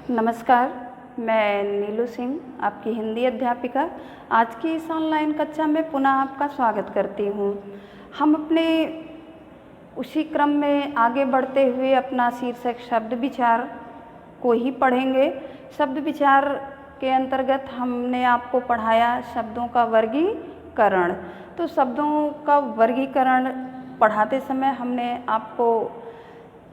नमस्कार, मैं नीलू सिंह, आपकी हिंदी अध्यापिका। आज की इस ऑनलाइन कक्षा में पुनः आपका स्वागत करती हूँ। हम अपने उसी क्रम में आगे बढ़ते हुए अपना शीर्षक शब्द विचार को ही पढ़ेंगे। शब्द विचार के अंतर्गत हमने आपको पढ़ाया शब्दों का वर्गीकरण। तो शब्दों का वर्गीकरण पढ़ाते समय हमने आपको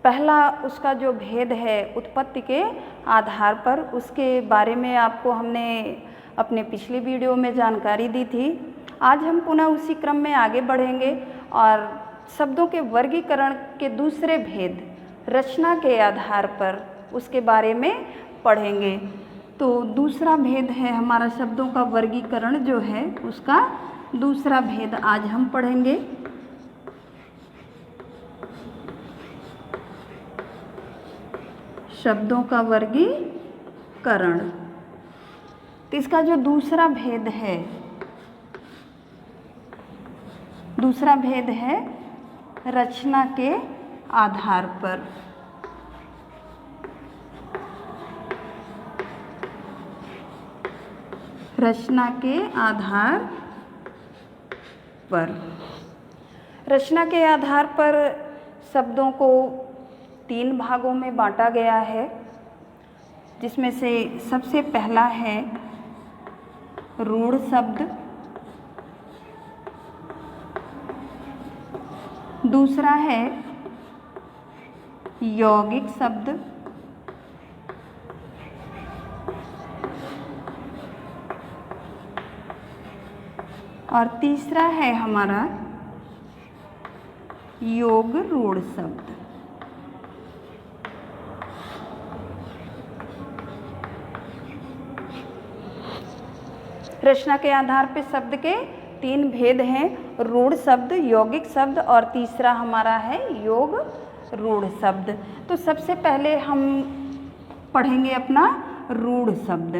पहला उसका जो भेद है उत्पत्ति के आधार पर, उसके बारे में आपको हमने अपने पिछली वीडियो में जानकारी दी थी। आज हम पुनः उसी क्रम में आगे बढ़ेंगे और शब्दों के वर्गीकरण के दूसरे भेद रचना के आधार पर उसके बारे में पढ़ेंगे। तो दूसरा भेद है हमारा शब्दों का वर्गीकरण जो है उसका दूसरा भेद आज हम पढ़ेंगे। शब्दों का वर्गीकरण। तो इसका जो दूसरा भेद है रचना के आधार पर। रचना के आधार पर। रचना के आधार पर शब्दों को 3 भागों में बांटा गया है, जिसमें से सबसे पहला है रूढ़ शब्द, दूसरा है यौगिक शब्द, और तीसरा है हमारा योग रूढ़ शब्द। रचना के आधार पर शब्द के 3 भेद हैं, रूढ़ शब्द, यौगिक शब्द और तीसरा हमारा है योग रूढ़ शब्द। तो सबसे पहले हम पढ़ेंगे अपना रूढ़ शब्द।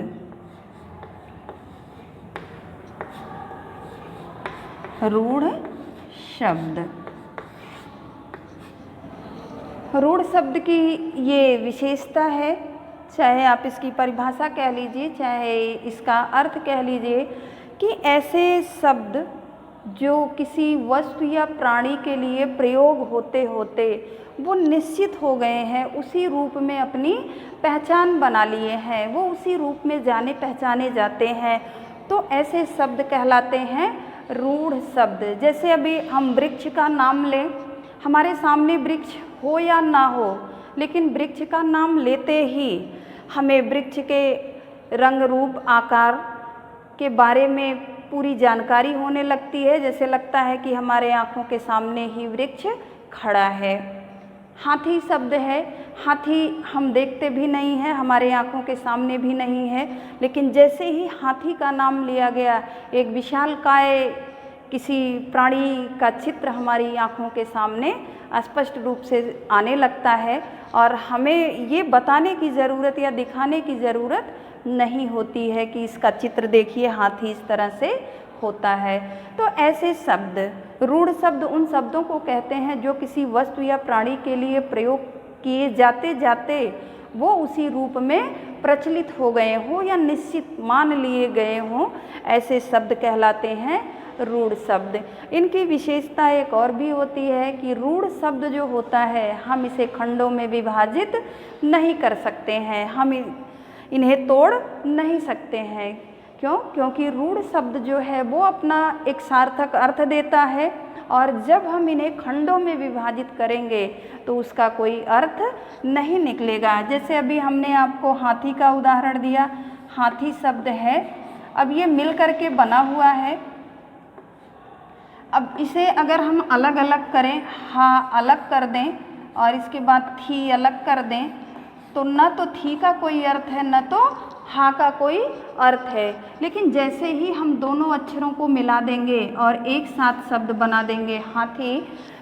रूढ़ शब्द। रूढ़ शब्द की ये विशेषता है, चाहे आप इसकी परिभाषा कह लीजिए, चाहे इसका अर्थ कह लीजिए, कि ऐसे शब्द जो किसी वस्तु या प्राणी के लिए प्रयोग होते होते वो निश्चित हो गए हैं, उसी रूप में अपनी पहचान बना लिए हैं, वो उसी रूप में जाने पहचाने जाते हैं, तो ऐसे शब्द कहलाते हैं रूढ़ शब्द। जैसे अभी हम वृक्ष का नाम लें, हमारे सामने वृक्ष हो या ना हो, लेकिन वृक्ष का नाम लेते ही हमें वृक्ष के रंग रूप आकार के बारे में पूरी जानकारी होने लगती है, जैसे लगता है कि हमारे आँखों के सामने ही वृक्ष खड़ा है। हाथी शब्द है, हाथी हम देखते भी नहीं हैं, हमारे आँखों के सामने भी नहीं है, लेकिन जैसे ही हाथी का नाम लिया गया, एक विशालकाय किसी प्राणी का चित्र हमारी आँखों के सामने स्पष्ट रूप से आने लगता है और हमें ये बताने की ज़रूरत या दिखाने की ज़रूरत नहीं होती है कि इसका चित्र देखिए, हाथी इस तरह से होता है। तो ऐसे शब्द, रूढ़ शब्द उन शब्दों को कहते हैं जो किसी वस्तु या प्राणी के लिए प्रयोग किए जाते जाते वो उसी रूप में प्रचलित हो गए हों या निश्चित मान लिए गए हों, ऐसे शब्द कहलाते हैं रूढ़ शब्द। इनकी विशेषता एक और भी होती है कि रूढ़ शब्द जो होता है हम इसे खंडों में विभाजित नहीं कर सकते हैं, हम इन्हें तोड़ नहीं सकते हैं। क्यों? क्योंकि रूढ़ शब्द जो है वो अपना एक सार्थक अर्थ देता है और जब हम इन्हें खंडों में विभाजित करेंगे तो उसका कोई अर्थ नहीं निकलेगा। जैसे अभी हमने आपको हाथी का उदाहरण दिया, हाथी शब्द है, अब ये मिल करके बना हुआ है। अब इसे अगर हम अलग अलग करें, हा अलग कर दें और इसके बाद थी अलग कर दें, तो न तो थी का कोई अर्थ है न तो हा का कोई अर्थ है। लेकिन जैसे ही हम दोनों अक्षरों को मिला देंगे और एक साथ शब्द बना देंगे हाथी,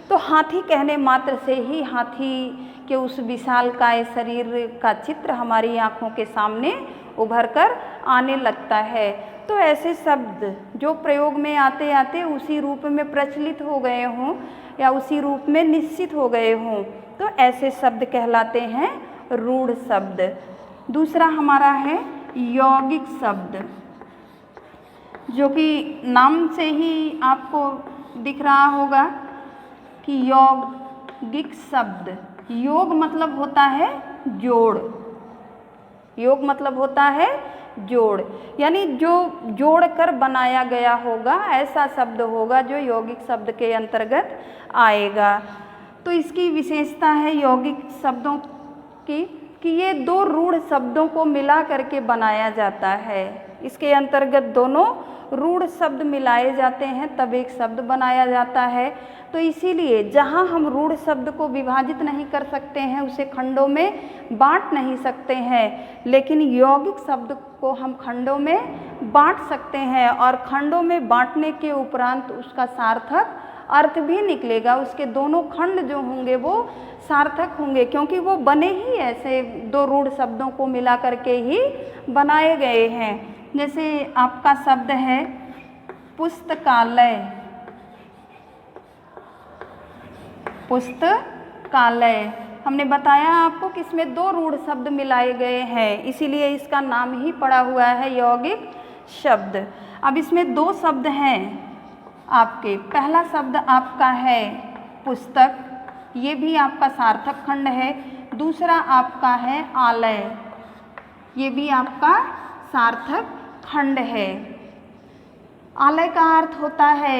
तो हाथी कहने मात्र से ही हाथी के उस विशालकाय शरीर का चित्र हमारी आँखों के सामने उभर कर आने लगता है। तो ऐसे शब्द जो प्रयोग में आते आते उसी रूप में प्रचलित हो गए हों या उसी रूप में निश्चित हो गए हों, तो ऐसे शब्द कहलाते हैं रूढ़ शब्द। दूसरा हमारा है यौगिक शब्द, जो कि नाम से ही आपको दिख रहा होगा कि यौगिक शब्द, योग मतलब होता है जोड़, योग मतलब होता है जोड़, यानी जो जोड़ कर बनाया गया होगा ऐसा शब्द होगा जो यौगिक शब्द के अंतर्गत आएगा। तो इसकी विशेषता है यौगिक शब्दों की कि ये दो रूढ़ शब्दों को मिला करके बनाया जाता है। इसके अंतर्गत दोनों रूढ़ शब्द मिलाए जाते हैं तब एक शब्द बनाया जाता है। तो इसीलिए जहाँ हम रूढ़ शब्द को विभाजित नहीं कर सकते हैं, उसे खंडों में बांट नहीं सकते हैं, लेकिन यौगिक शब्द को हम खंडों में बांट सकते हैं और खंडों में बांटने के उपरांत उसका सार्थक अर्थ भी निकलेगा। उसके दोनों खंड जो होंगे वो सार्थक होंगे, क्योंकि वो बने ही ऐसे दो रूढ़ शब्दों को मिला करके ही बनाए गए हैं। जैसे आपका शब्द है पुस्तकालय, पुस्तकालय, हमने बताया आपको कि इसमें दो रूढ़ शब्द मिलाए गए हैं, इसीलिए इसका नाम ही पड़ा हुआ है यौगिक शब्द। अब इसमें दो शब्द हैं आपके, पहला शब्द आपका है पुस्तक, ये भी आपका सार्थक खंड है। दूसरा आपका है आलय, ये भी आपका सार्थक खंड है। आलय का अर्थ होता है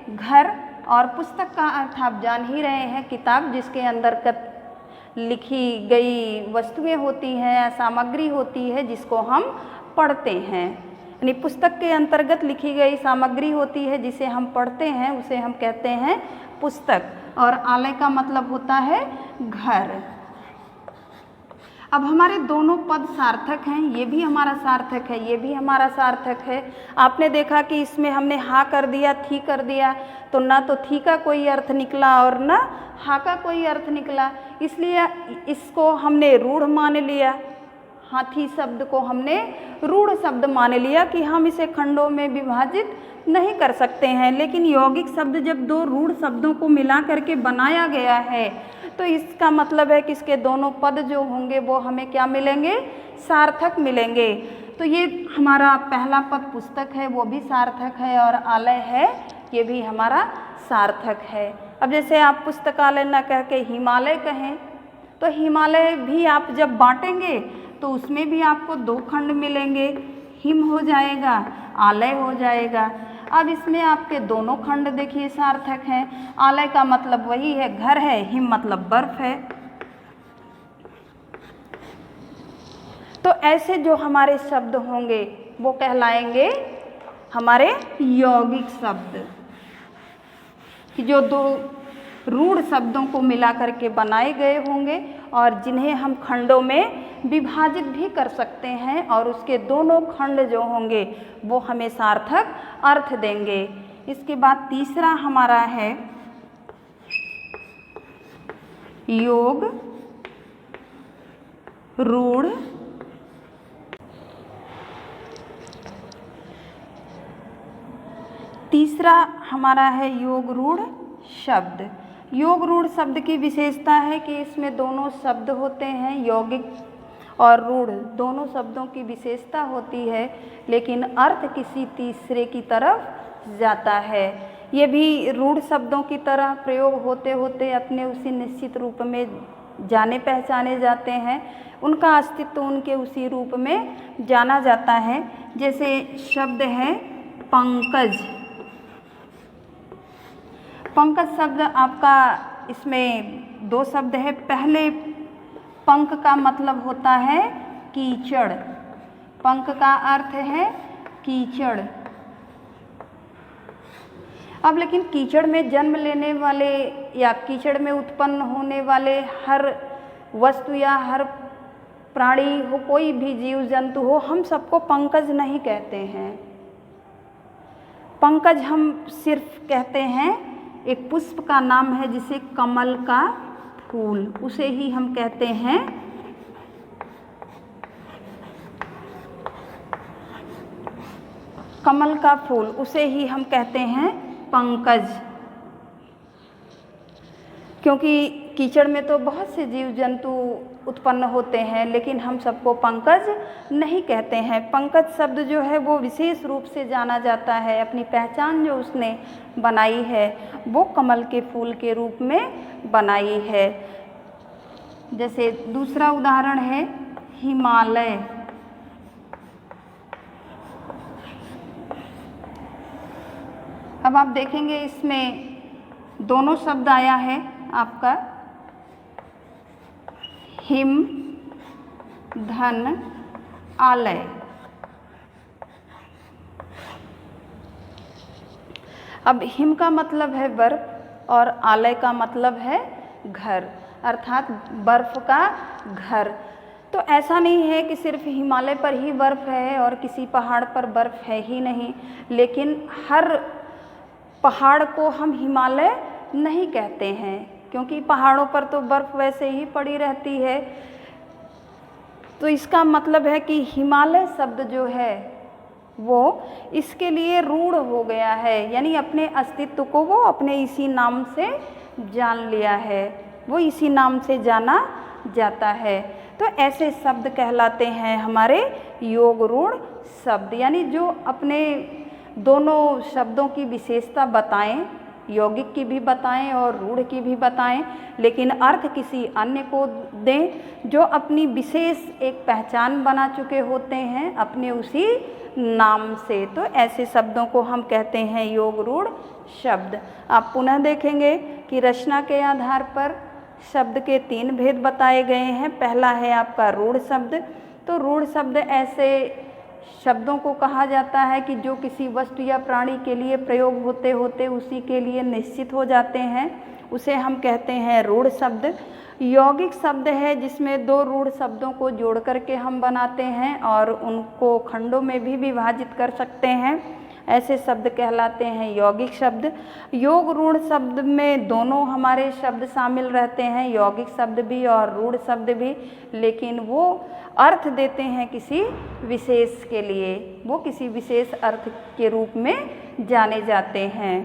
घर और पुस्तक का अर्थ आप जान ही रहे हैं, किताब जिसके अंदर लिखी गई वस्तुएं होती हैं, सामग्री होती है जिसको हम पढ़ते हैं। यानी पुस्तक के अंतर्गत लिखी गई सामग्री होती है जिसे हम पढ़ते हैं, उसे हम कहते हैं पुस्तक। और आलय का मतलब होता है घर। अब हमारे दोनों पद सार्थक हैं, ये भी हमारा सार्थक है, ये भी हमारा सार्थक है। आपने देखा कि इसमें हमने हा कर दिया, थी कर दिया, तो ना तो थी का कोई अर्थ निकला और ना हा का कोई अर्थ निकला, इसलिए इसको हमने रूढ़ मान लिया। हाथी शब्द को हमने रूढ़ शब्द मान लिया कि हम इसे खंडों में विभाजित नहीं कर सकते हैं। लेकिन यौगिक शब्द जब दो रूढ़ शब्दों को मिला करके बनाया गया है तो इसका मतलब है कि इसके दोनों पद जो होंगे वो हमें क्या मिलेंगे, सार्थक मिलेंगे। तो ये हमारा पहला पद पुस्तक है, वो भी सार्थक है, और आलय है, ये भी हमारा सार्थक है। अब जैसे आप पुस्तकालय न कह के हिमालय कहें, तो हिमालय भी आप जब बांटेंगे तो उसमें भी आपको दो खंड मिलेंगे, हिम हो जाएगा, आलय हो जाएगा। अब इसमें आपके दोनों खंड देखिए सार्थक हैं। आलय का मतलब वही है घर है, हिम मतलब बर्फ है। तो ऐसे जो हमारे शब्द होंगे वो कहलाएंगे हमारे यौगिक शब्द, कि जो दो रूढ़ शब्दों को मिला करके बनाए गए होंगे और जिन्हें हम खंडों में विभाजित भी कर सकते हैं, और उसके दोनों खंड जो होंगे वो हमें सार्थक अर्थ देंगे। इसके बाद तीसरा हमारा है योग रूढ़ तीसरा हमारा है योग रूढ़ शब्द। योग रूढ़ शब्द की विशेषता है कि इसमें दोनों शब्द होते हैं, यौगिक और रूढ़ दोनों शब्दों की विशेषता होती है, लेकिन अर्थ किसी तीसरे की तरफ जाता है। ये भी रूढ़ शब्दों की तरह प्रयोग होते होते अपने उसी निश्चित रूप में जाने पहचाने जाते हैं, उनका अस्तित्व उनके उसी रूप में जाना जाता है। जैसे शब्द है पंकज। पंकज शब्द आपका, इसमें दो शब्द है। पहले पंक का मतलब होता है कीचड़, पंक का अर्थ है कीचड़। अब लेकिन कीचड़ में जन्म लेने वाले या कीचड़ में उत्पन्न होने वाले हर वस्तु या हर प्राणी हो, कोई भी जीव जंतु हो, हम सबको पंकज नहीं कहते हैं। पंकज हम सिर्फ कहते हैं एक पुष्प का नाम है जिसे कमल का फूल, उसे ही हम कहते हैं कमल का फूल, उसे ही हम कहते हैं पंकज। क्योंकि कीचड़ में तो बहुत से जीव जंतु उत्पन्न होते हैं, लेकिन हम सबको पंकज नहीं कहते हैं। पंकज शब्द जो है वो विशेष रूप से जाना जाता है, अपनी पहचान जो उसने बनाई है वो कमल के फूल के रूप में बनाई है। जैसे दूसरा उदाहरण है हिमालय। अब आप देखेंगे इसमें दोनों शब्द आया है आपका हिम धन आलय। अब हिम का मतलब है बर्फ और आलय का मतलब है घर, अर्थात बर्फ का घर। तो ऐसा नहीं है कि सिर्फ हिमालय पर ही बर्फ है और किसी पहाड़ पर बर्फ है ही नहीं, लेकिन हर पहाड़ को हम हिमालय नहीं कहते हैं, क्योंकि पहाड़ों पर तो बर्फ वैसे ही पड़ी रहती है। तो इसका मतलब है कि हिमालय शब्द जो है वो इसके लिए रूढ़ हो गया है, यानी अपने अस्तित्व को वो अपने इसी नाम से जान लिया है, वो इसी नाम से जाना जाता है। तो ऐसे शब्द कहलाते हैं हमारे योग रूढ़ शब्द, यानी जो अपने दोनों शब्दों की विशेषता बताएं, यौगिक की भी बताएं और रूढ़ की भी बताएं, लेकिन अर्थ किसी अन्य को दें जो अपनी विशेष एक पहचान बना चुके होते हैं अपने उसी नाम से। तो ऐसे शब्दों को हम कहते हैं योग रूढ़ शब्द। आप पुनः देखेंगे कि रचना के आधार पर शब्द के 3 भेद बताए गए हैं। पहला है आपका रूढ़ शब्द। तो रूढ़ शब्द ऐसे शब्दों को कहा जाता है कि जो किसी वस्तु या प्राणी के लिए प्रयोग होते होते उसी के लिए निश्चित हो जाते हैं, उसे हम कहते हैं रूढ़ शब्द। यौगिक शब्द है जिसमें 2 रूढ़ शब्दों को जोड़ करके हम बनाते हैं और उनको खंडों में भी विभाजित कर सकते हैं, ऐसे शब्द कहलाते हैं यौगिक शब्द। योग रूढ़ शब्द में दोनों हमारे शब्द शामिल रहते हैं, यौगिक शब्द भी और रूढ़ शब्द भी, लेकिन वो अर्थ देते हैं किसी विशेष के लिए, वो किसी विशेष अर्थ के रूप में जाने जाते हैं।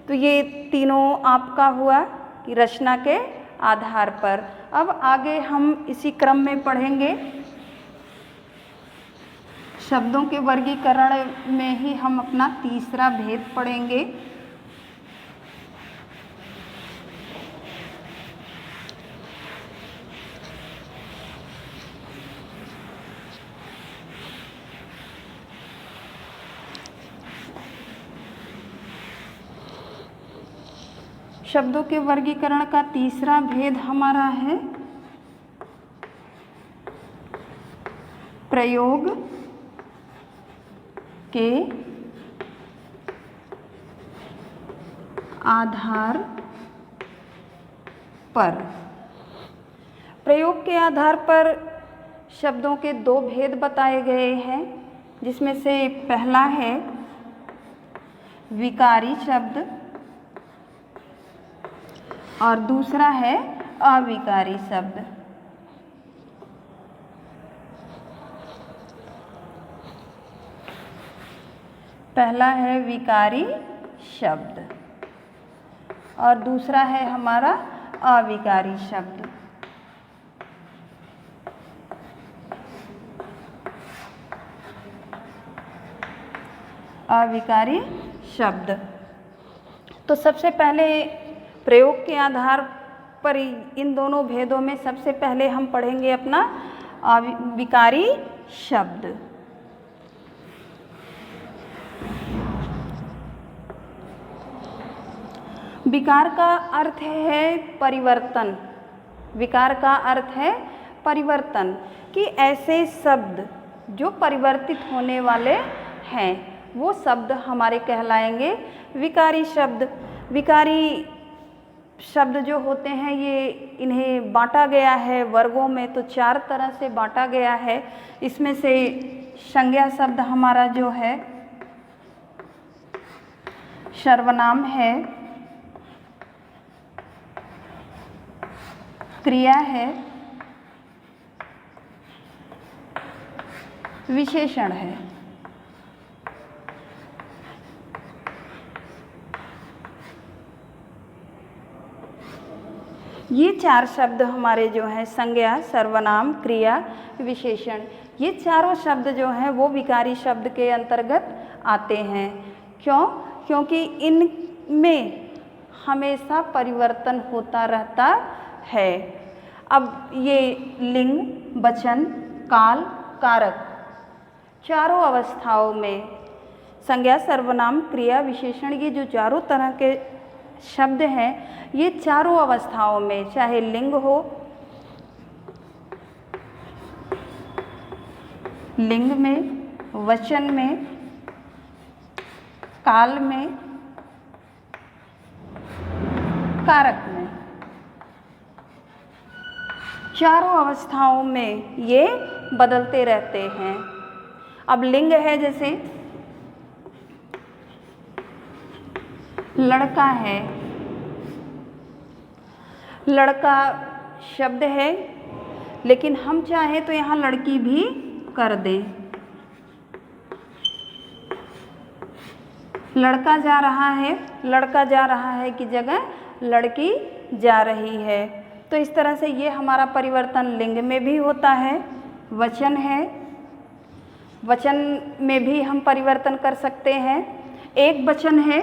तो ये तीनों आपका हुआ कि रचना के आधार पर। अब आगे हम इसी क्रम में पढ़ेंगे, शब्दों के वर्गीकरण में ही हम अपना तीसरा भेद पढ़ेंगे। शब्दों के वर्गीकरण का तीसरा भेद हमारा है प्रयोग के आधार पर। प्रयोग के आधार पर शब्दों के 2 भेद बताए गए हैं, जिसमें से पहला है विकारी शब्द और दूसरा है अविकारी शब्द। पहला है विकारी शब्द और दूसरा है हमारा अविकारी शब्द। अविकारी शब्द। तो सबसे पहले प्रयोग के आधार पर इन दोनों भेदों में सबसे पहले हम पढ़ेंगे अपना विकारी शब्द। विकार का अर्थ है परिवर्तन। विकार का अर्थ है परिवर्तन, कि ऐसे शब्द जो परिवर्तित होने वाले हैं वो शब्द हमारे कहलाएंगे विकारी शब्द। विकारी शब्द जो होते हैं ये इन्हें बांटा गया है वर्गों में, तो 4 तरह से बांटा गया है। इसमें से संज्ञा शब्द हमारा जो है सर्वनाम है, क्रिया है, विशेषण है। ये चार शब्द हमारे जो हैं संज्ञा, सर्वनाम, क्रिया, विशेषण, ये चारों शब्द जो हैं वो विकारी शब्द के अंतर्गत आते हैं। क्यों? क्योंकि इनमें हमेशा परिवर्तन होता रहता है। अब ये लिंग, वचन, काल, कारक चारों अवस्थाओं में संज्ञा, सर्वनाम, क्रिया, विशेषण, ये जो चारों तरह के शब्द हैं ये चारों अवस्थाओं में, चाहे लिंग हो, लिंग में, वचन में, काल में, कारक में, चारों अवस्थाओं में ये बदलते रहते हैं। अब लिंग है, जैसे लड़का है, लड़का शब्द है लेकिन हम चाहें तो यहाँ लड़की भी कर दें। लड़का जा रहा है, लड़का जा रहा है की जगह लड़की जा रही है। तो इस तरह से ये हमारा परिवर्तन लिंग में भी होता है। वचन है, वचन में भी हम परिवर्तन कर सकते हैं। एक वचन है,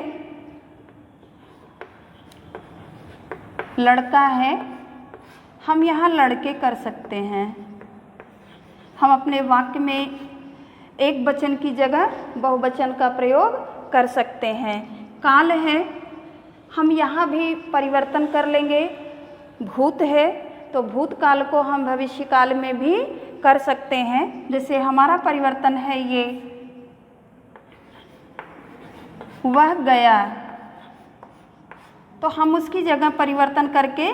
लड़का है, हम यहाँ लड़के कर सकते हैं। हम अपने वाक्य में एक वचन की जगह बहुवचन का प्रयोग कर सकते हैं। काल है, हम यहाँ भी परिवर्तन कर लेंगे। भूत है तो भूतकाल को हम भविष्य काल में भी कर सकते हैं। जैसे हमारा परिवर्तन है ये, वह गया, तो हम उसकी जगह परिवर्तन करके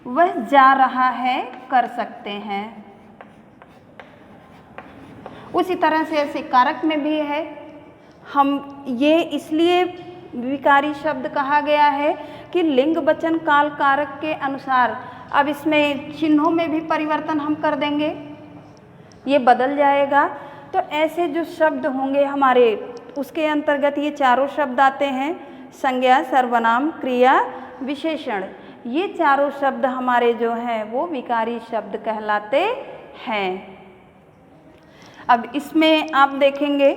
वह जा रहा है कर सकते हैं। उसी तरह से ऐसे कारक में भी है। हम ये इसलिए विकारी शब्द कहा गया है कि लिंग, वचन, काल, कारक के अनुसार अब इसमें चिन्हों में भी परिवर्तन हम कर देंगे, ये बदल जाएगा। तो ऐसे जो शब्द होंगे हमारे, उसके अंतर्गत ये चारों शब्द आते हैं। संज्ञा, सर्वनाम, क्रिया, विशेषण, ये चारों शब्द हमारे जो हैं वो विकारी शब्द कहलाते हैं। अब इसमें आप देखेंगे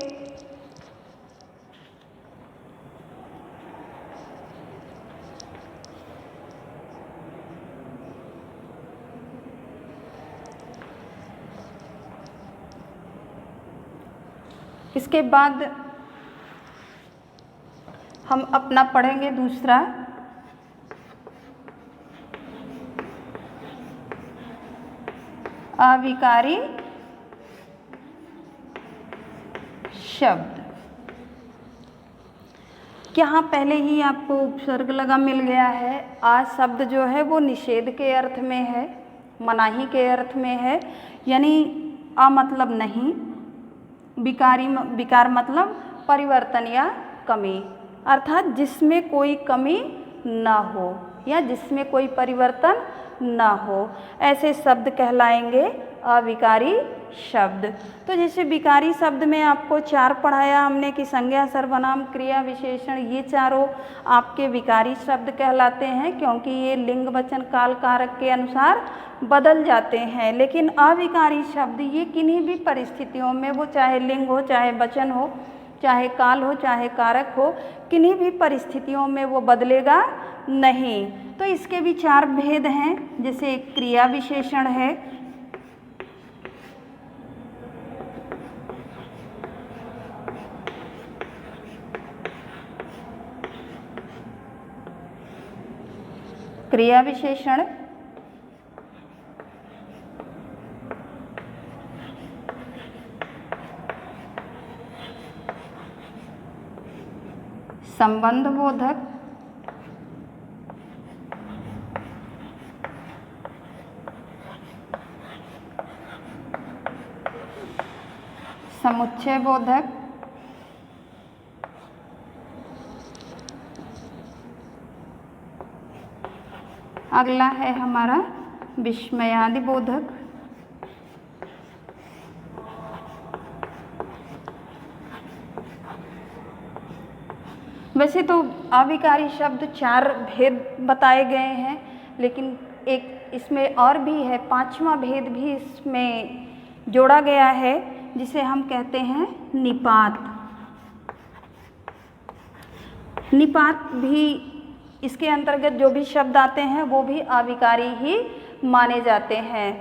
इसके बाद हम अपना पढ़ेंगे दूसरा, अविकारी शब्द। यहाँ पहले ही आपको उपसर्ग लगा मिल गया है। आ शब्द जो है वो निषेध के अर्थ में है, मनाही के अर्थ में है, यानी अ मतलब नहीं, विकार मतलब परिवर्तन या कमी, अर्थात जिसमें कोई कमी ना हो या जिसमें कोई परिवर्तन ना हो, ऐसे शब्द कहलाएंगे अविकारी शब्द। तो जैसे विकारी शब्द में आपको चार पढ़ाया हमने कि संज्ञा, सर्वनाम, क्रिया, विशेषण, ये चारों आपके विकारी शब्द कहलाते हैं क्योंकि ये लिंग, वचन, काल, कारक के अनुसार बदल जाते हैं। लेकिन अविकारी शब्द ये किन्हीं भी परिस्थितियों में, वो चाहे लिंग हो, चाहे वचन हो, चाहे काल हो, चाहे कारक हो, किन्हीं भी परिस्थितियों में वो बदलेगा नहीं। तो इसके भी चार भेद हैं। जैसे क्रिया विशेषण है, क्रिया विशेषण संबंध बोधक, समुच्चय बोधक, अगला है हमारा विस्मयादि बोधक, वैसे तो अविकारी शब्द चार भेद बताए गए हैं, लेकिन एक इसमें और भी है, पांचवा भेद भी इसमें जोड़ा गया है, जिसे हम कहते हैं निपात। निपात भी, इसके अंतर्गत जो भी शब्द आते हैं वो भी अविकारी ही माने जाते हैं।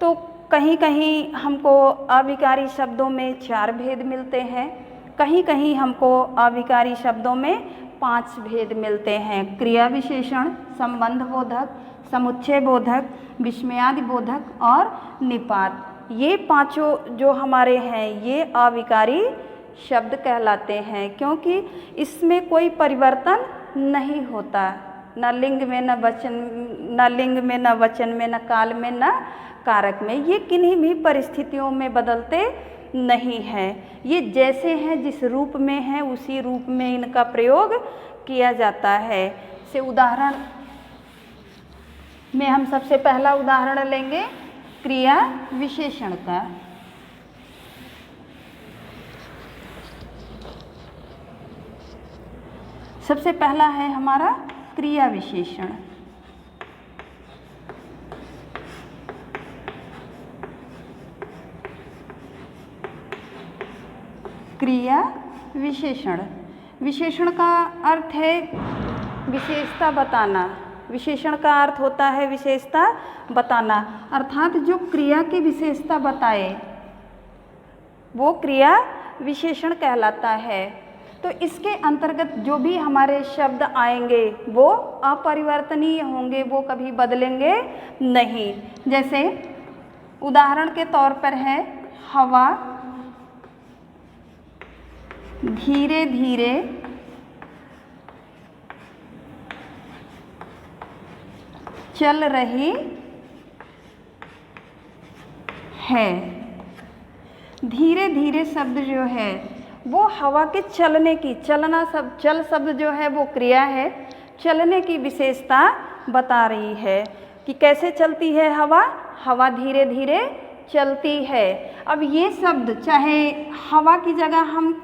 तो कहीं कहीं हमको अविकारी शब्दों में 4 भेद मिलते हैं, कहीं कहीं हमको अविकारी शब्दों में 5 भेद मिलते हैं। क्रिया विशेषण, संबंध बोधक, समुच्चय बोधक, विस्मयादि बोधक और निपात। ये पांचों जो हमारे हैं ये अविकारी शब्द कहलाते हैं, क्योंकि इसमें कोई परिवर्तन नहीं होता, न लिंग में, न वचन, न लिंग में, न वचन में, न काल में, न कारक में। ये किन्हीं भी परिस्थितियों में बदलते नहीं हैं। ये जैसे हैं, जिस रूप में हैं, उसी रूप में इनका प्रयोग किया जाता है। से उदाहरण में हम सबसे पहला उदाहरण लेंगे क्रिया विशेषण का। सबसे पहला है हमारा क्रिया विशेषण। क्रिया विशेषण, विशेषण का अर्थ है विशेषता बताना। विशेषण का अर्थ होता है विशेषता बताना, अर्थात जो क्रिया की विशेषता बताए वो क्रिया विशेषण कहलाता है। तो इसके अंतर्गत जो भी हमारे शब्द आएंगे वो अपरिवर्तनीय होंगे, वो कभी बदलेंगे नहीं। जैसे उदाहरण के तौर पर है हवा धीरे धीरे चल रही है। धीरे धीरे शब्द जो है वो हवा के चलने की, चलना शब्द, चल शब्द जो है वो क्रिया है, चलने की विशेषता बता रही है कि कैसे चलती है हवा, हवा धीरे धीरे चलती है। अब ये शब्द चाहे हवा की जगह हम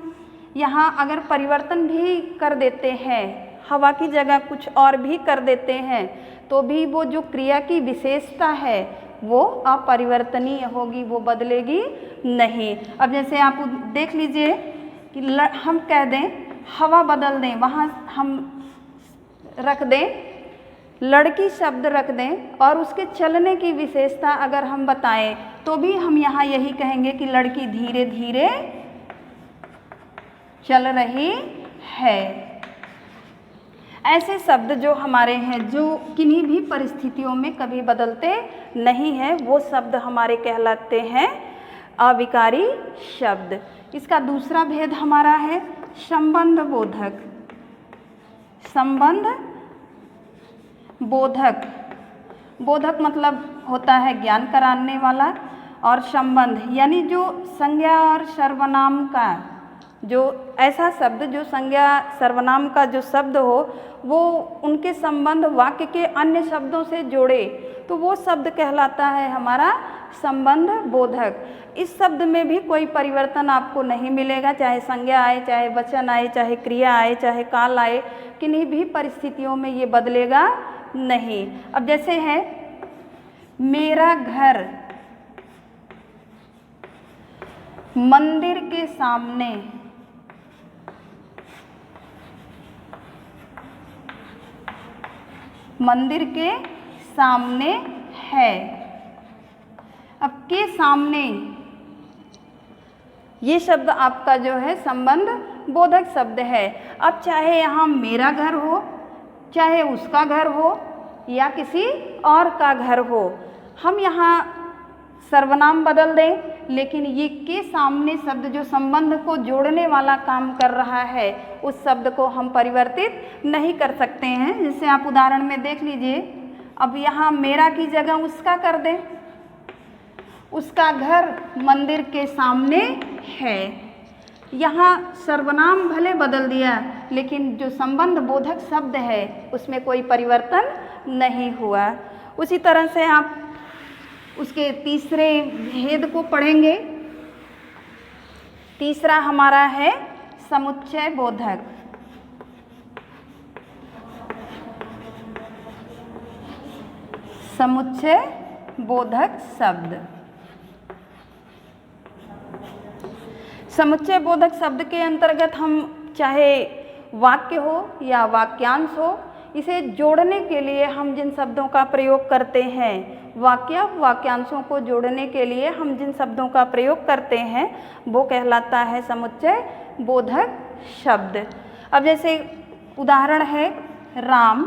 यहाँ अगर परिवर्तन भी कर देते हैं, हवा की जगह कुछ और भी कर देते हैं, तो भी वो जो क्रिया की विशेषता है वो अपरिवर्तनीय होगी, वो बदलेगी नहीं। अब जैसे आप देख लीजिए कि हम कह दें हवा बदल दें, वहाँ हम रख दें लड़की शब्द रख दें और उसके चलने की विशेषता अगर हम बताएं तो भी हम यहाँ यही कहेंगे कि लड़की धीरे धीरे चल रही है। ऐसे शब्द जो हमारे हैं जो किन्हीं भी परिस्थितियों में कभी बदलते नहीं हैं, वो शब्द हमारे कहलाते हैं अविकारी शब्द। इसका दूसरा भेद हमारा है संबंध बोधक। संबंध बोधक, बोधक मतलब होता है ज्ञान कराने वाला, और संबंध यानी जो संज्ञा और सर्वनाम का, जो ऐसा शब्द जो संज्ञा सर्वनाम का जो शब्द हो वो उनके संबंध वाक्य के अन्य शब्दों से जोड़े, तो वो शब्द कहलाता है हमारा संबंध बोधक। इस शब्द में भी कोई परिवर्तन आपको नहीं मिलेगा, चाहे संज्ञा आए, चाहे वचन आए, चाहे क्रिया आए, चाहे काल आए, किन्हीं भी परिस्थितियों में ये बदलेगा नहीं। अब जैसे है मेरा घर मंदिर के सामने, मंदिर के सामने है। अब के सामने ये शब्द आपका जो है संबंध बोधक शब्द है। अब चाहे यहाँ मेरा घर हो, चाहे उसका घर हो या किसी और का घर हो, हम यहाँ सर्वनाम बदल दें, लेकिन ये के सामने शब्द जो संबंध को जोड़ने वाला काम कर रहा है उस शब्द को हम परिवर्तित नहीं कर सकते हैं। जैसे आप उदाहरण में देख लीजिए, अब यहाँ मेरा की जगह उसका कर दें, उसका घर मंदिर के सामने है। यहाँ सर्वनाम भले बदल दिया लेकिन जो संबंध बोधक शब्द है उसमें कोई परिवर्तन नहीं हुआ। उसी तरह से आप उसके तीसरे भेद को पढ़ेंगे। तीसरा हमारा है समुच्चय बोधक। समुच्चय बोधक शब्द। समुच्चय बोधक शब्द के अंतर्गत हम चाहे वाक्य हो या वाक्यांश हो, इसे जोड़ने के लिए हम जिन शब्दों का प्रयोग करते हैं, वाक्य वाक्यांशों को जोड़ने के लिए हम जिन शब्दों का प्रयोग करते हैं वो कहलाता है समुच्चय बोधक शब्द। अब जैसे उदाहरण है राम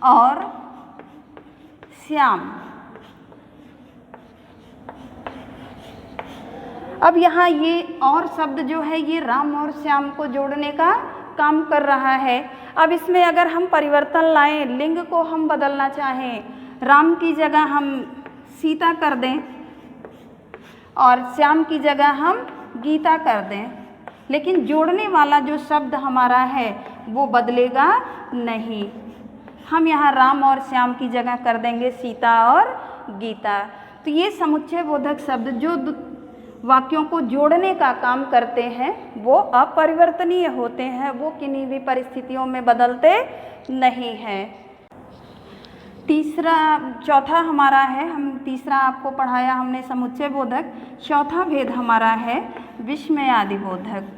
और श्याम। अब यहाँ ये और शब्द जो है ये राम और श्याम को जोड़ने का काम कर रहा है। अब इसमें अगर हम परिवर्तन लाएं, लिंग को हम बदलना चाहें, राम की जगह हम सीता कर दें और श्याम की जगह हम गीता कर दें, लेकिन जोड़ने वाला जो शब्द हमारा है वो बदलेगा नहीं। हम यहाँ राम और श्याम की जगह कर देंगे सीता और गीता। तो ये समुच्चय बोधक शब्द जो वाक्यों को जोड़ने का काम करते हैं वो अपरिवर्तनीय होते हैं, वो किन्हीं भी परिस्थितियों में बदलते नहीं हैं। चौथा हमारा है, हम तीसरा आपको पढ़ाया हमने समुच्चय बोधक। चौथा भेद हमारा है विस्मयादि बोधक।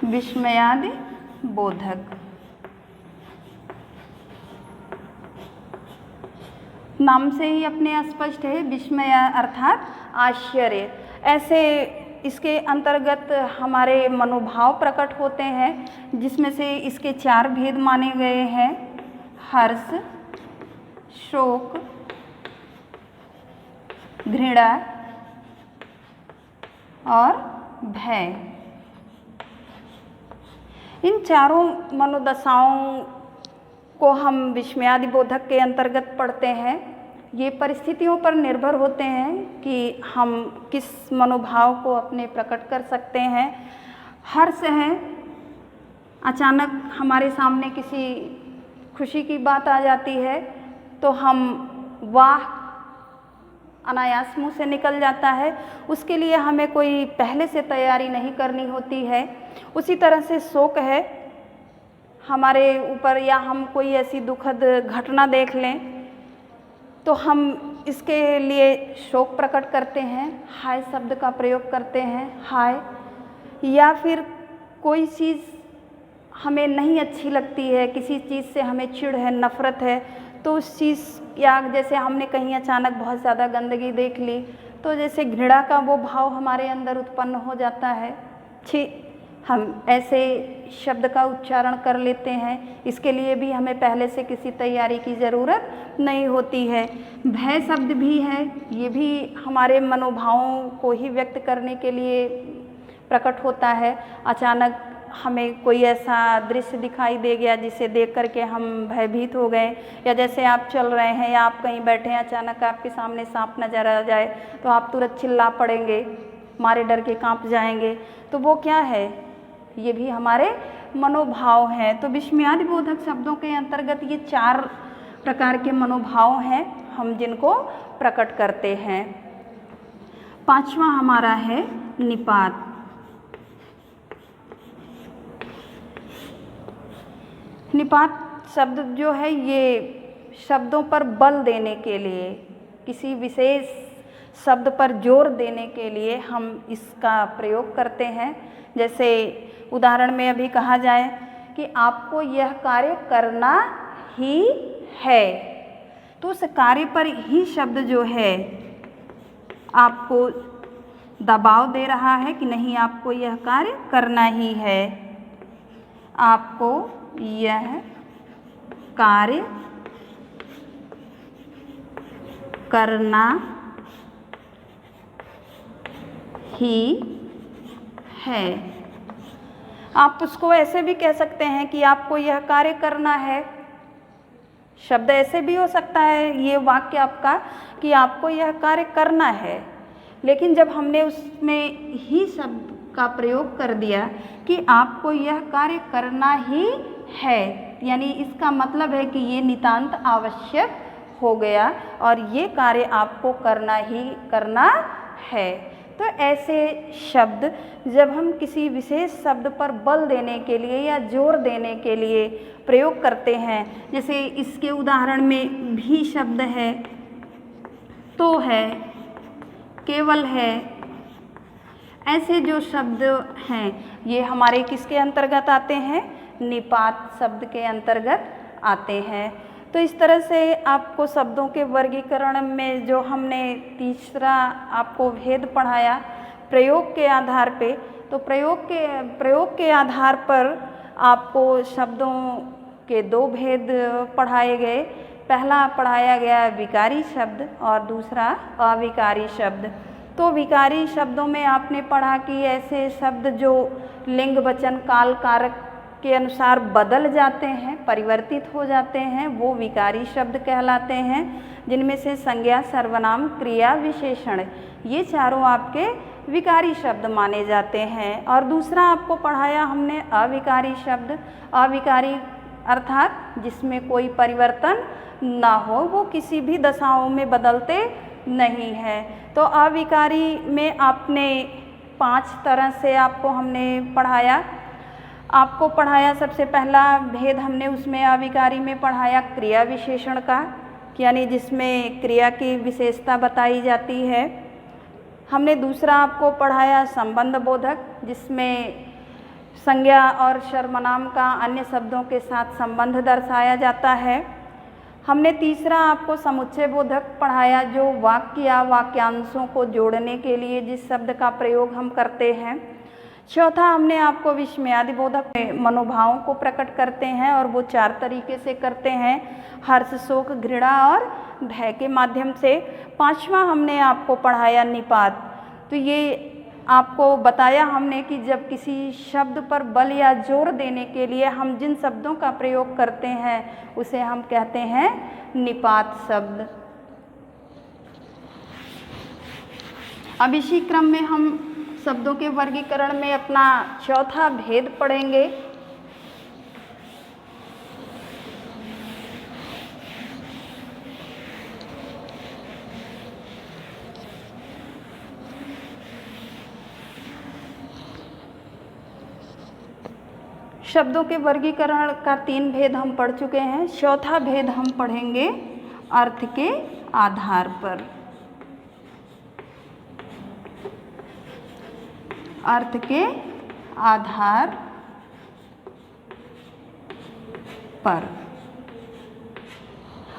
विस्मयादि बोधक नाम से ही अपने स्पष्ट है, विस्मय अर्थात आश्चर्य। ऐसे इसके अंतर्गत हमारे मनोभाव प्रकट होते हैं, जिसमें से इसके 4 भेद माने गए हैं: हर्ष, शोक, घृणा और भय। इन चारों मनोदशाओं को हम विस्मयादि बोधक के अंतर्गत पढ़ते हैं। ये परिस्थितियों पर निर्भर होते हैं कि हम किस मनोभाव को अपने प्रकट कर सकते हैं। हर्ष है, अचानक हमारे सामने किसी खुशी की बात आ जाती है तो हम वाह अनायास मुँह से निकल जाता है, उसके लिए हमें कोई पहले से तैयारी नहीं करनी होती है। उसी तरह से शोक है, हमारे ऊपर या हम कोई ऐसी दुखद घटना देख लें तो हम इसके लिए शोक प्रकट करते हैं, हाय शब्द का प्रयोग करते हैं, हाय। या फिर कोई चीज़ हमें नहीं अच्छी लगती है, किसी चीज़ से हमें चिढ़ है, नफ़रत है, तो उस चीज़ या जैसे हमने कहीं अचानक बहुत ज़्यादा गंदगी देख ली तो जैसे घृणा का वो भाव हमारे अंदर उत्पन्न हो जाता है, छी, हम ऐसे शब्द का उच्चारण कर लेते हैं। इसके लिए भी हमें पहले से किसी तैयारी की ज़रूरत नहीं होती है। भय शब्द भी है, ये भी हमारे मनोभावों को ही व्यक्त करने के लिए प्रकट होता है। अचानक हमें कोई ऐसा दृश्य दिखाई दे गया जिसे देख करके हम भयभीत हो गए, या जैसे आप चल रहे हैं या आप कहीं बैठे हैं, अचानक आपके सामने सांप नज़र आ जाए तो आप तुरंत चिल्ला पड़ेंगे, मारे डर के कांप जाएंगे। तो वो क्या है, ये भी हमारे मनोभाव हैं। तो विस्मयादि बोधक शब्दों के अंतर्गत ये 4 प्रकार के मनोभाव हैं हम जिनको प्रकट करते हैं। 5वां हमारा है निपात। निपात शब्द जो है ये शब्दों पर बल देने के लिए, किसी विशेष शब्द पर जोर देने के लिए हम इसका प्रयोग करते हैं। जैसे उदाहरण में अभी कहा जाए कि आपको यह कार्य करना ही है, तो उस कार्य पर ही शब्द जो है आपको दबाव दे रहा है कि नहीं, आपको यह कार्य करना ही है, आपको यह कार्य करना ही है। आप उसको ऐसे भी कह सकते हैं कि आपको यह कार्य करना है। शब्द ऐसे भी हो सकता है ये वाक्य आपका कि आपको यह कार्य करना है, लेकिन जब हमने उसमें ही शब्द का प्रयोग कर दिया कि आपको यह कार्य करना ही है, यानी इसका मतलब है कि ये नितांत आवश्यक हो गया और ये कार्य आपको करना ही करना है। तो ऐसे शब्द जब हम किसी विशेष शब्द पर बल देने के लिए या जोर देने के लिए प्रयोग करते हैं, जैसे इसके उदाहरण में भी शब्द है, तो है, केवल है, ऐसे जो शब्द हैं ये हमारे किसके अंतर्गत आते हैं? निपात शब्द के अंतर्गत आते हैं। तो इस तरह से आपको शब्दों के वर्गीकरण में जो हमने तीसरा आपको भेद पढ़ाया प्रयोग के आधार पे, तो प्रयोग के आधार पर आपको शब्दों के दो भेद पढ़ाए गए। पहला पढ़ाया गया विकारी शब्द और दूसरा अविकारी शब्द। तो विकारी शब्दों में आपने पढ़ा कि ऐसे शब्द जो लिंग वचन काल कारक के अनुसार बदल जाते हैं, परिवर्तित हो जाते हैं, वो विकारी शब्द कहलाते हैं, जिनमें से संज्ञा, सर्वनाम, क्रिया, विशेषण, ये चारों आपके विकारी शब्द माने जाते हैं। और दूसरा आपको पढ़ाया हमने अविकारी शब्द। अविकारी अर्थात जिसमें कोई परिवर्तन ना हो, वो किसी भी दशाओं में बदलते नहीं है। तो अविकारी में आपने 5 तरह से आपको हमने पढ़ाया। आपको पढ़ाया सबसे पहला भेद हमने उसमें अविकारी में पढ़ाया क्रिया विशेषण का, यानी जिसमें क्रिया की विशेषता बताई जाती है। हमने दूसरा आपको पढ़ाया संबंध बोधक, जिसमें संज्ञा और सर्वनाम का अन्य शब्दों के साथ संबंध दर्शाया जाता है। हमने तीसरा आपको समुच्चय बोधक पढ़ाया, जो वाक्य या वाक्यांशों को जोड़ने के लिए जिस शब्द का प्रयोग हम करते हैं। चौथा हमने आपको विस्मयादि बोधक मनोभावों को प्रकट करते हैं और वो 4 तरीके से करते हैं, हर्ष, शोक, घृणा और भय के माध्यम से। 5वां हमने आपको पढ़ाया निपात। तो ये आपको बताया हमने कि जब किसी शब्द पर बल या जोर देने के लिए हम जिन शब्दों का प्रयोग करते हैं उसे हम कहते हैं निपात शब्द। अब इसी क्रम में हम शब्दों के वर्गीकरण में अपना चौथा भेद पढ़ेंगे। शब्दों के वर्गीकरण का 3 भेद हम पढ़ चुके हैं। चौथा भेद हम पढ़ेंगे अर्थ के आधार पर। अर्थ के आधार पर।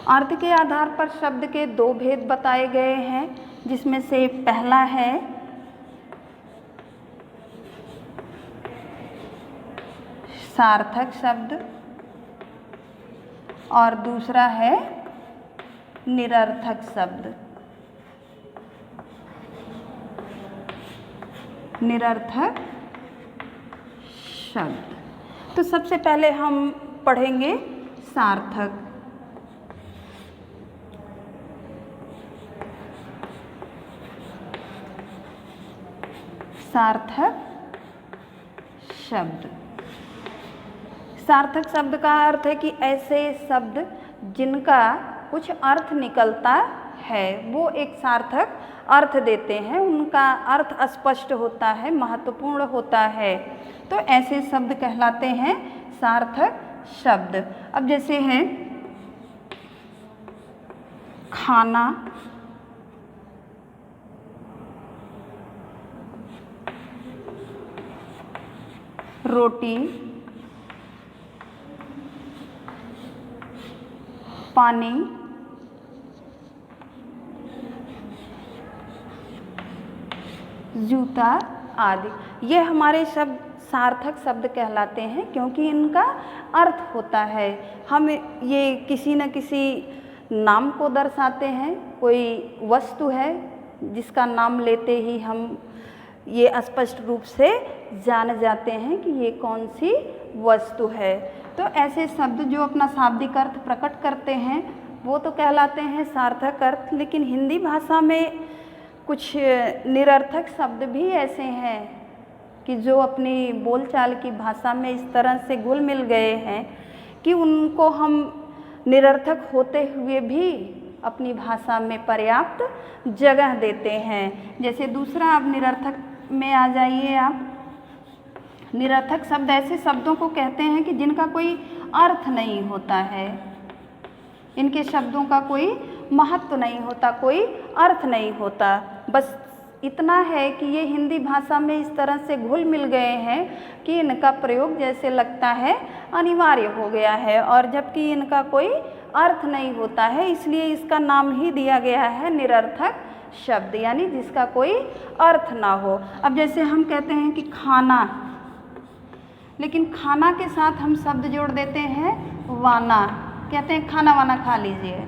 अर्थ के आधार पर शब्द के 2 भेद बताए गए हैं, जिसमें से पहला है सार्थक शब्द और दूसरा है निरर्थक शब्द। निरर्थक शब्द। तो सबसे पहले हम पढ़ेंगे सार्थक। सार्थक शब्द। सार्थक शब्द का अर्थ है कि ऐसे शब्द जिनका कुछ अर्थ निकलता है, वो एक सार्थक अर्थ देते हैं, उनका अर्थ स्पष्ट होता है, महत्वपूर्ण होता है, तो ऐसे शब्द कहलाते हैं सार्थक शब्द। अब जैसे है खाना, रोटी, पानी, जूता आदि, ये हमारे शब्द सार्थक शब्द कहलाते हैं, क्योंकि इनका अर्थ होता है। हम ये किसी न किसी नाम को दर्शाते हैं। कोई वस्तु है जिसका नाम लेते ही हम ये स्पष्ट रूप से जान जाते हैं कि ये कौन सी वस्तु है। तो ऐसे शब्द जो अपना शाब्दिक अर्थ प्रकट करते हैं वो तो कहलाते हैं सार्थक अर्थ। लेकिन हिंदी भाषा में कुछ निरर्थक शब्द भी ऐसे हैं कि जो अपनी बोलचाल की भाषा में इस तरह से घुल मिल गए हैं कि उनको हम निरर्थक होते हुए भी अपनी भाषा में पर्याप्त जगह देते हैं। जैसे दूसरा, अब निरर्थक में आ जाइए आप। निरर्थक शब्द ऐसे शब्दों को कहते हैं कि जिनका कोई अर्थ नहीं होता है, इनके शब्दों का कोई महत्व नहीं होता, कोई अर्थ नहीं होता। बस इतना है कि ये हिंदी भाषा में इस तरह से घुल मिल गए हैं कि इनका प्रयोग जैसे लगता है अनिवार्य हो गया है, और जबकि इनका कोई अर्थ नहीं होता है, इसलिए इसका नाम ही दिया गया है निरर्थक शब्द, यानी जिसका कोई अर्थ ना हो। अब जैसे हम कहते हैं कि खाना, लेकिन खाना के साथ हम शब्द जोड़ देते हैं वाना, कहते हैं खाना वाना खा लीजिए।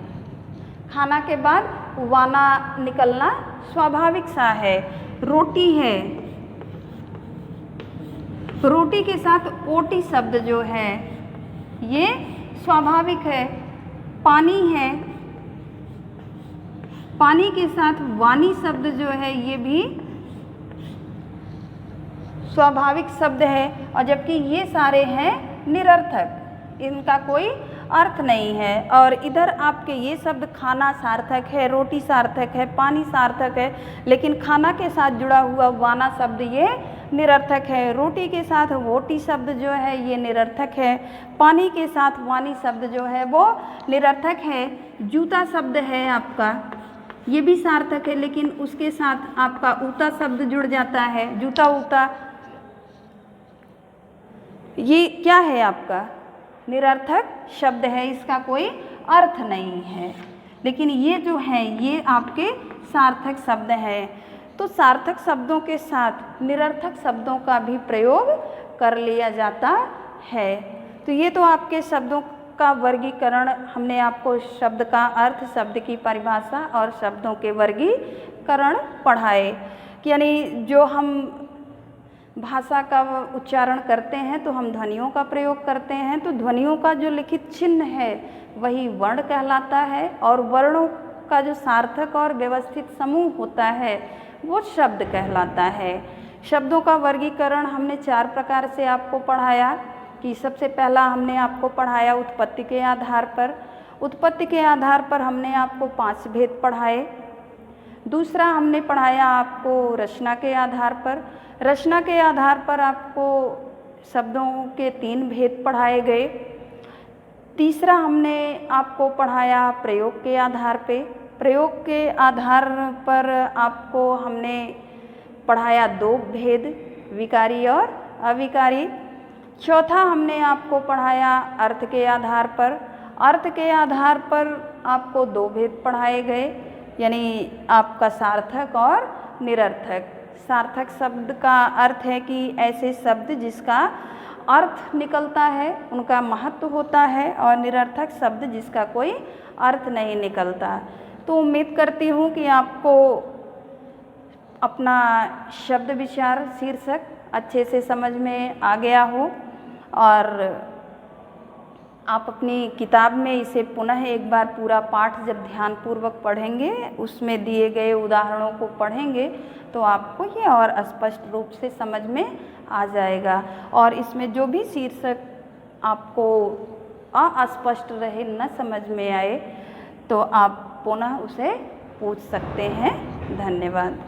खाना के बाद वाना निकलना स्वाभाविक सा है। रोटी है, रोटी के साथ ओटी शब्द जो है ये स्वाभाविक है। पानी है, पानी के साथ वानी शब्द जो है ये भी स्वाभाविक शब्द है, और जबकि ये सारे हैं निरर्थक, इनका कोई अर्थ नहीं है। और इधर आपके ये शब्द खाना सार्थक है, रोटी सार्थक है, पानी सार्थक है, लेकिन खाना के साथ जुड़ा हुआ वाना शब्द ये निरर्थक है। रोटी के साथ वोटी शब्द जो है ये निरर्थक है। पानी के साथ वानी शब्द जो है वो निरर्थक है। जूता शब्द है आपका, ये भी सार्थक है, लेकिन उसके साथ आपका ऊता शब्द जुड़ जाता है, जूता ऊता, ये क्या है आपका निरर्थक शब्द है, इसका कोई अर्थ नहीं है। लेकिन ये जो है ये आपके सार्थक शब्द हैं। तो सार्थक शब्दों के साथ निरर्थक शब्दों का भी प्रयोग कर लिया जाता है। तो ये तो आपके शब्दों का वर्गीकरण, हमने आपको शब्द का अर्थ, शब्द की परिभाषा और शब्दों के वर्गीकरण पढ़ाए। यानी जो हम भाषा का उच्चारण करते हैं तो हम ध्वनियों का प्रयोग करते हैं, तो ध्वनियों का जो लिखित चिन्ह है वही वर्ण कहलाता है, और वर्णों का जो सार्थक और व्यवस्थित समूह होता है वो शब्द कहलाता है। शब्दों का वर्गीकरण हमने 4 प्रकार से आपको पढ़ाया कि सबसे पहला हमने आपको पढ़ाया उत्पत्ति के आधार पर। उत्पत्ति के आधार पर हमने आपको 5 भेद पढ़ाए। दूसरा हमने पढ़ाया आपको रचना के आधार पर। रचना के आधार पर आपको शब्दों के 3 भेद पढ़ाए गए। तीसरा हमने आपको पढ़ाया प्रयोग के आधार पे। प्रयोग के आधार पर आपको हमने पढ़ाया 2 भेद, विकारी और अविकारी। चौथा हमने आपको पढ़ाया अर्थ के आधार पर। अर्थ के आधार पर आपको 2 भेद पढ़ाए गए, यानी आपका सार्थक और निरर्थक। सार्थक शब्द का अर्थ है कि ऐसे शब्द जिसका अर्थ निकलता है, उनका महत्व होता है, और निरर्थक शब्द जिसका कोई अर्थ नहीं निकलता। तो उम्मीद करती हूँ कि आपको अपना शब्द विचार शीर्षक अच्छे से समझ में आ गया हो, और आप अपनी किताब में इसे पुनः एक बार पूरा पाठ जब ध्यानपूर्वक पढ़ेंगे, उसमें दिए गए उदाहरणों को पढ़ेंगे, तो आपको ये और स्पष्ट रूप से समझ में आ जाएगा। और इसमें जो भी शीर्षक आपको अस्पष्ट रहे, न समझ में आए, तो आप पुनः उसे पूछ सकते हैं। धन्यवाद।